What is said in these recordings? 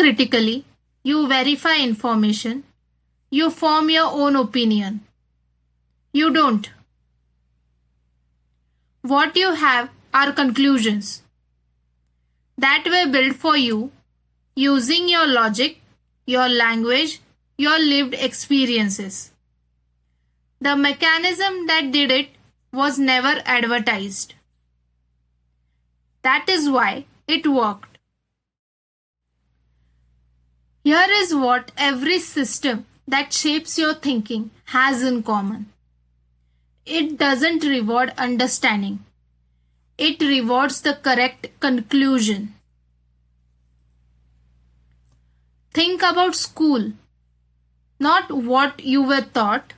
critically, you verify information, you form your own opinion. You don't. What you have are conclusions that were built for you using your logic, your language, your lived experiences. The mechanism that did it was never advertised. That is why it worked. Here is what every system that shapes your thinking has in common. It doesn't reward understanding. It rewards the correct conclusion. Think about school. Not what you were taught,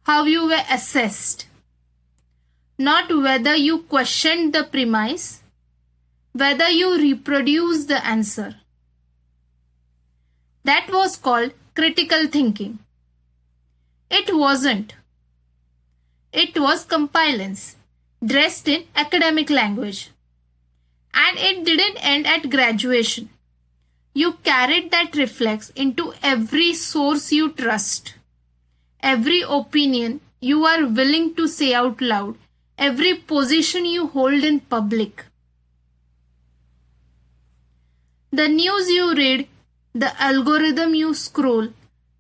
how you were assessed. Not whether you questioned the premise, whether you reproduced the answer. That was called critical thinking. It wasn't. It was compliance, dressed in academic language. And it didn't end at graduation. You carried that reflex into every source you trust, every opinion you are willing to say out loud, every position you hold in public. The news you read, the algorithm you scroll,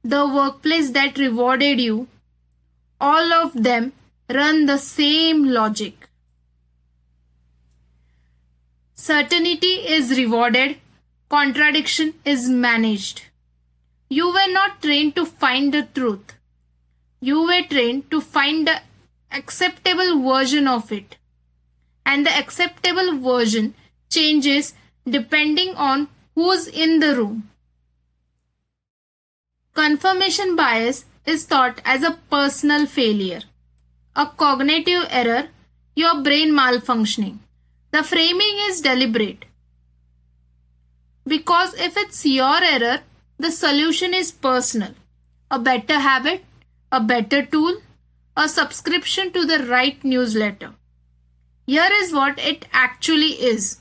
the workplace that rewarded you, all of them run the same logic. Certainty is rewarded. Contradiction is managed. You were not trained to find the truth. You were trained to find the acceptable version of it. And the acceptable version changes depending on who's in the room. Confirmation bias is thought as a personal failure, a cognitive error, your brain malfunctioning. The framing is deliberate. Because if it's your error, the solution is personal. A better habit, a better tool, a subscription to the right newsletter. Here is what it actually is.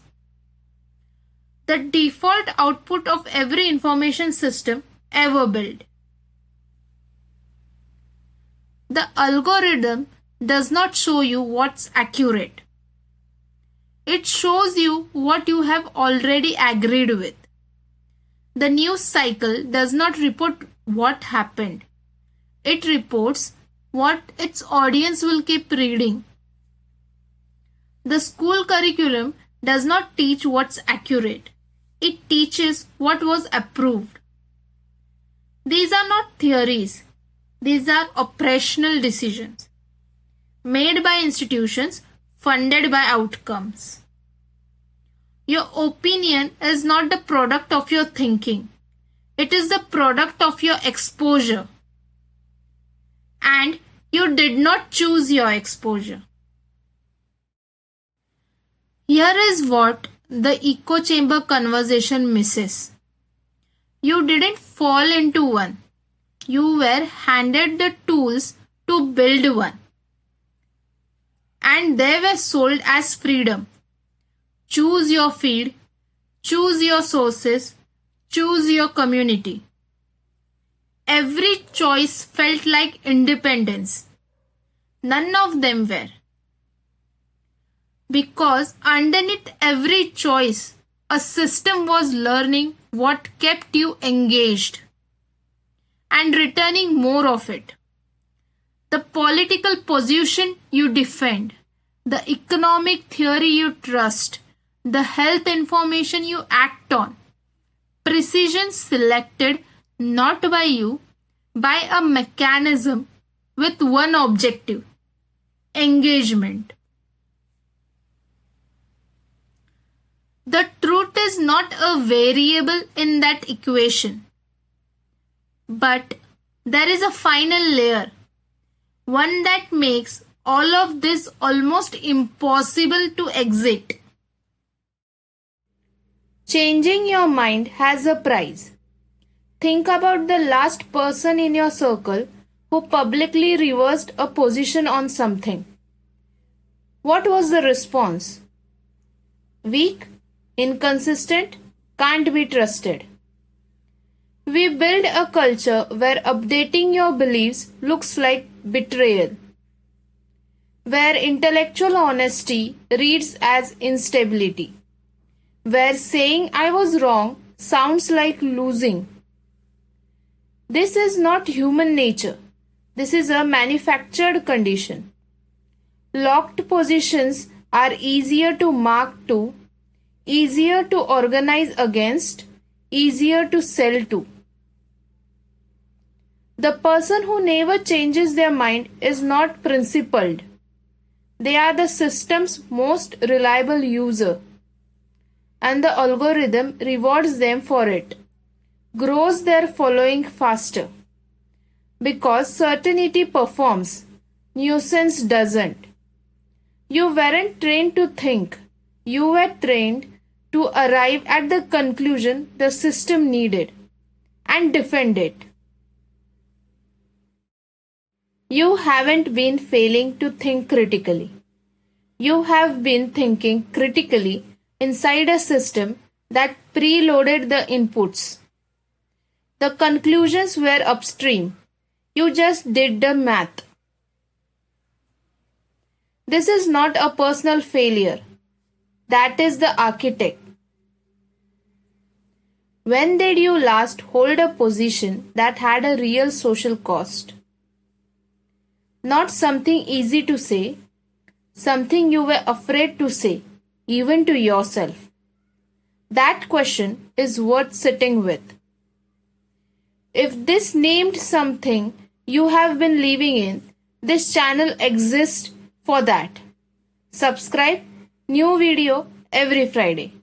The default output of every information system ever built. The algorithm does not show you what's accurate. It shows you what you have already agreed with. The news cycle does not report what happened. It reports what its audience will keep reading. The school curriculum does not teach what's accurate. It teaches what was approved. These are not theories. These are operational decisions made by institutions funded by outcomes. Your opinion is not the product of your thinking. It is the product of your exposure. And you did not choose your exposure. Here is what the echo chamber conversation misses. You didn't fall into one. You were handed the tools to build one. And they were sold as freedom. Choose your feed, choose your sources, choose your community. Every choice felt like independence. None of them were. Because underneath every choice, a system was learning what kept you engaged and returning more of it. The political position you defend, the economic theory you trust, the health information you act on. Precision selected not by you, by a mechanism with one objective: engagement. The truth is not a variable in that equation. But there is a final layer, one that makes all of this almost impossible to exit. Changing your mind has a price. Think about the last person in your circle who publicly reversed a position on something. What was the response? Weak, inconsistent, can't be trusted. We build a culture where updating your beliefs looks like betrayal, where intellectual honesty reads as instability, where saying I was wrong sounds like losing. This is not human nature. This is a manufactured condition. Locked positions are easier to mark to, easier to organize against, easier to sell to. The person who never changes their mind is not principled. They are the system's most reliable user, and the algorithm rewards them for it, grows their following faster. Because certainty performs, nuisance doesn't. You weren't trained to think, you were trained to arrive at the conclusion the system needed and defend it. You haven't been failing to think critically. You have been thinking critically inside a system that preloaded the inputs. The conclusions were upstream. You just did the math. This is not a personal failure. That is the architect. When did you last hold a position that had a real social cost? Not something easy to say, something you were afraid to say, even to yourself. That question is worth sitting with. If this named something you have been living in, this channel exists for that. Subscribe, new video every Friday.